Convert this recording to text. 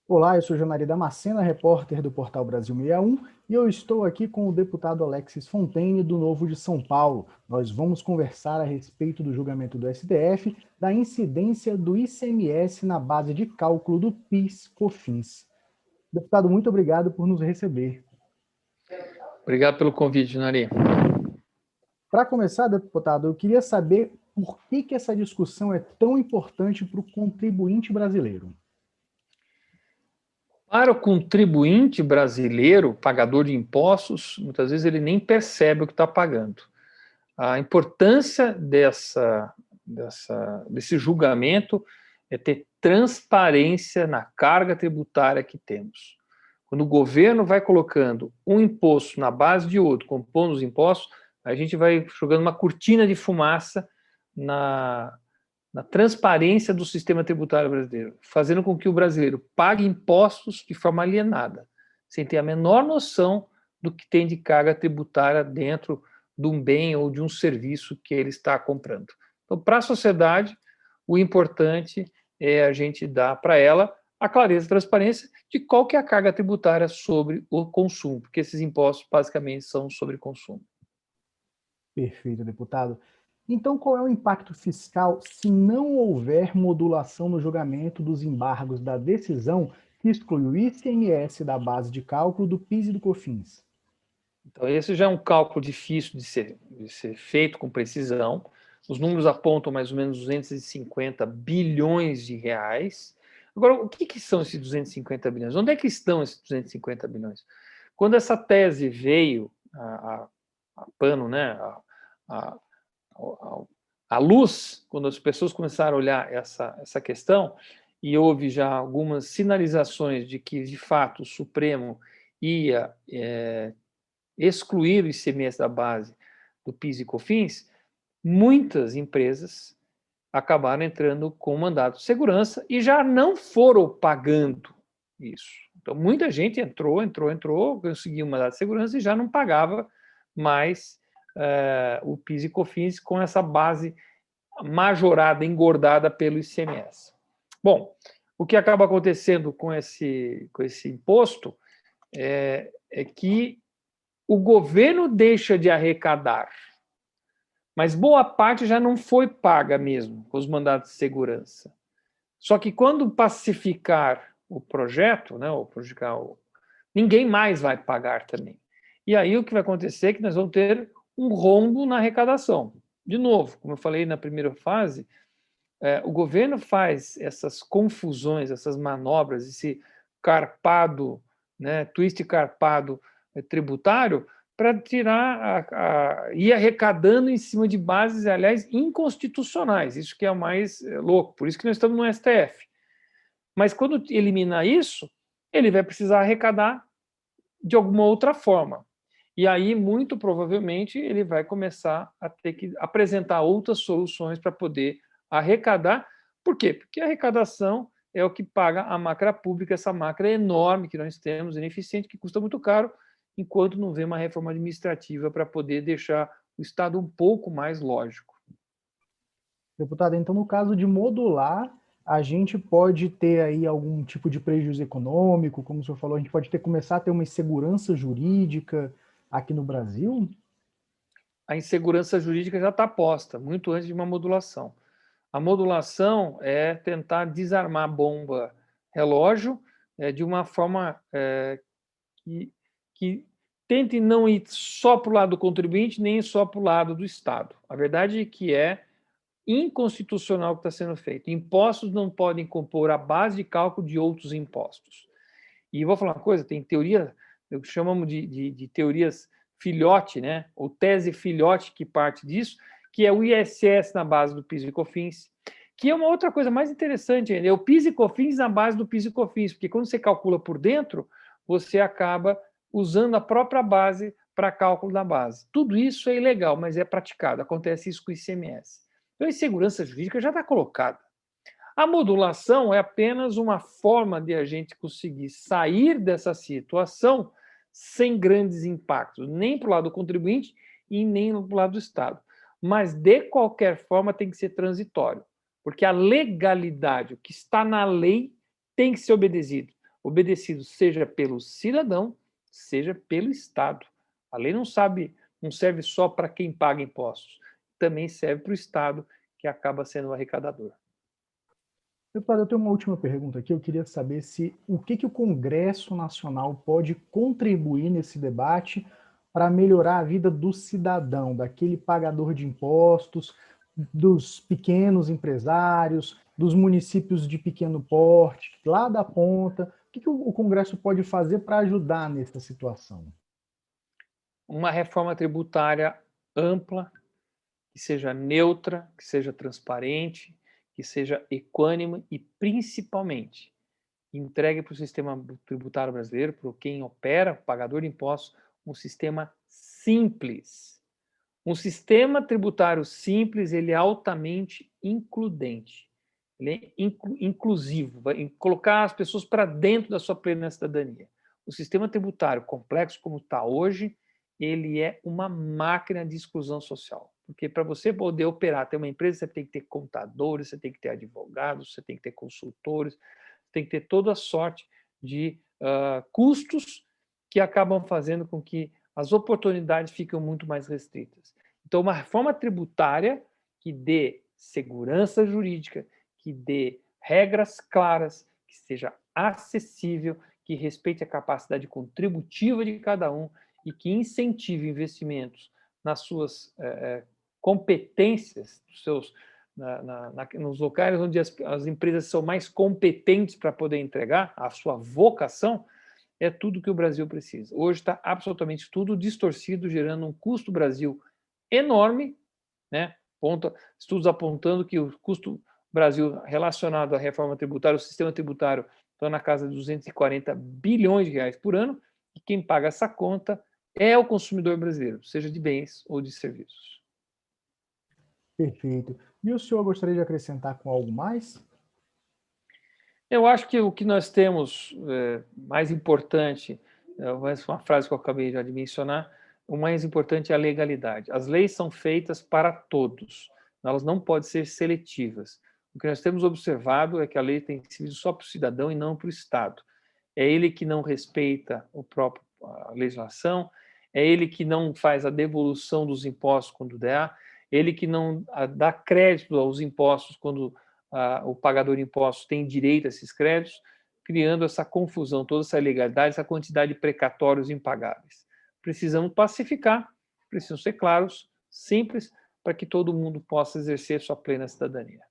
Olá, eu sou Janari Damascena, repórter do Portal Brasil 61, e eu estou aqui com o deputado Alexis Fontaine, do Novo de São Paulo. Nós vamos conversar a respeito do julgamento do STF, da incidência do ICMS na base de cálculo do PIS/COFINS. Deputado, muito obrigado por nos receber. Obrigado pelo convite, Nari. Para começar, deputado, eu queria saber por que essa discussão é tão importante para o contribuinte brasileiro. Para o contribuinte brasileiro, pagador de impostos, muitas vezes ele nem percebe o que está pagando. A importância desse julgamento é ter transparência na carga tributária que temos. Quando o governo vai colocando um imposto na base de outro, compondo os impostos, a gente vai jogando uma cortina de fumaça na transparência do sistema tributário brasileiro, fazendo com que o brasileiro pague impostos de forma alienada, sem ter a menor noção do que tem de carga tributária dentro de um bem ou de um serviço que ele está comprando. Então, para a sociedade, o importante é a gente dar para ela a clareza e transparência de qual que é a carga tributária sobre o consumo, porque esses impostos basicamente são sobre consumo. Perfeito, deputado. Então, qual é o impacto fiscal se não houver modulação no julgamento dos embargos da decisão que exclui o ICMS da base de cálculo do PIS e do COFINS? Então, esse já é um cálculo difícil de ser feito com precisão. Os números apontam mais ou menos 250 bilhões de reais. Agora, o que são esses 250 bilhões? Onde é que estão esses 250 bilhões? Quando essa tese veio a pano, né, a, a luz, quando as pessoas começaram a olhar essa questão, e houve já algumas sinalizações de que, de fato, o Supremo ia excluir o ICMS da base do PIS e COFINS, muitas empresas acabaram entrando com mandato de segurança e já não foram pagando isso. Então, muita gente entrou, conseguiu um mandato de segurança e já não pagava mais o PIS e COFINS com essa base majorada, engordada pelo ICMS. Bom, o que acaba acontecendo com esse imposto é que o governo deixa de arrecadar, mas boa parte já não foi paga mesmo com os mandatos de segurança. Só que quando pacificar o projeto, né, ninguém mais vai pagar também. E aí o que vai acontecer é que nós vamos ter um rombo na arrecadação. De novo, como eu falei na primeira fase, o governo faz essas confusões, essas manobras, esse carpado, né, twist carpado tributário, para tirar, ir arrecadando em cima de bases, aliás, inconstitucionais. Isso que é o mais louco. Por isso que nós estamos no STF. Mas quando eliminar isso, ele vai precisar arrecadar de alguma outra forma. E aí, muito provavelmente, ele vai começar a ter que apresentar outras soluções para poder arrecadar. Por quê? Porque a arrecadação é o que paga a máquina pública, essa máquina enorme que nós temos, ineficiente, que custa muito caro, enquanto não vem uma reforma administrativa para poder deixar o Estado um pouco mais lógico. Deputado, então no caso de modular, a gente pode ter aí algum tipo de prejuízo econômico, como o senhor falou, a gente pode começar a ter uma insegurança jurídica aqui no Brasil? A insegurança jurídica já está posta, muito antes de uma modulação. A modulação é tentar desarmar a bomba relógio de uma forma que tente não ir só para o lado do contribuinte, nem só para o lado do Estado. A verdade é que é inconstitucional o que está sendo feito. Impostos não podem compor a base de cálculo de outros impostos. E vou falar uma coisa, tem teoria, chamamos de teorias filhote, né? Ou tese filhote que parte disso, que é o ISS na base do PIS e COFINS, que é uma outra coisa mais interessante ainda, é o PIS e COFINS na base do PIS e COFINS, porque quando você calcula por dentro, você acaba usando a própria base para cálculo da base. Tudo isso é ilegal, mas é praticado, acontece isso com o ICMS. Então, a insegurança jurídica já está colocada. A modulação é apenas uma forma de a gente conseguir sair dessa situação sem grandes impactos, nem para o lado do contribuinte e nem para o lado do Estado. Mas, de qualquer forma, tem que ser transitório, porque a legalidade, o que está na lei, tem que ser obedecido. obedecido seja pelo cidadão, seja pelo Estado. A lei não serve só para quem paga impostos, também serve para o Estado, que acaba sendo o arrecadador. Deputado, eu tenho uma última pergunta aqui. Eu queria saber o que o Congresso Nacional pode contribuir nesse debate para melhorar a vida do cidadão, daquele pagador de impostos, dos pequenos empresários, dos municípios de pequeno porte, lá da ponta. O que o Congresso pode fazer para ajudar nessa situação? Uma reforma tributária ampla, que seja neutra, que seja transparente, que seja equânime e, principalmente, entregue para o sistema tributário brasileiro, para quem opera, o pagador de impostos, um sistema simples. Um sistema tributário simples, ele é altamente includente. Ele é inclusivo, vai colocar as pessoas para dentro da sua plena cidadania. O sistema tributário complexo como está hoje, ele é uma máquina de exclusão social. Porque para você poder operar, ter uma empresa, você tem que ter contadores, você tem que ter advogados, você tem que ter consultores, tem que ter toda a sorte de custos que acabam fazendo com que as oportunidades fiquem muito mais restritas. Então, uma reforma tributária que dê segurança jurídica, que dê regras claras, que seja acessível, que respeite a capacidade contributiva de cada um e que incentive investimentos nas suas competências, nos locais onde as empresas são mais competentes para poder entregar a sua vocação, é tudo que o Brasil precisa. Hoje está absolutamente tudo distorcido, gerando um custo Brasil enorme, né? Estudos apontando que o custo Brasil relacionado à reforma tributária, o sistema tributário, está na casa de 240 bilhões de reais por ano, e quem paga essa conta é o consumidor brasileiro, seja de bens ou de serviços. Perfeito. E o senhor gostaria de acrescentar com algo mais? Eu acho que o que nós temos mais importante, uma frase que eu acabei já de mencionar, o mais importante é a legalidade. As leis são feitas para todos, elas não podem ser seletivas. O que nós temos observado é que a lei tem sido só para o cidadão e não para o Estado. É ele que não respeita a legislação, é ele que não faz a devolução dos impostos quando der, ele que não dá crédito aos impostos quando o pagador de impostos tem direito a esses créditos, criando essa confusão, toda essa ilegalidade, essa quantidade de precatórios impagáveis. Precisamos pacificar, precisam ser claros, simples, para que todo mundo possa exercer sua plena cidadania.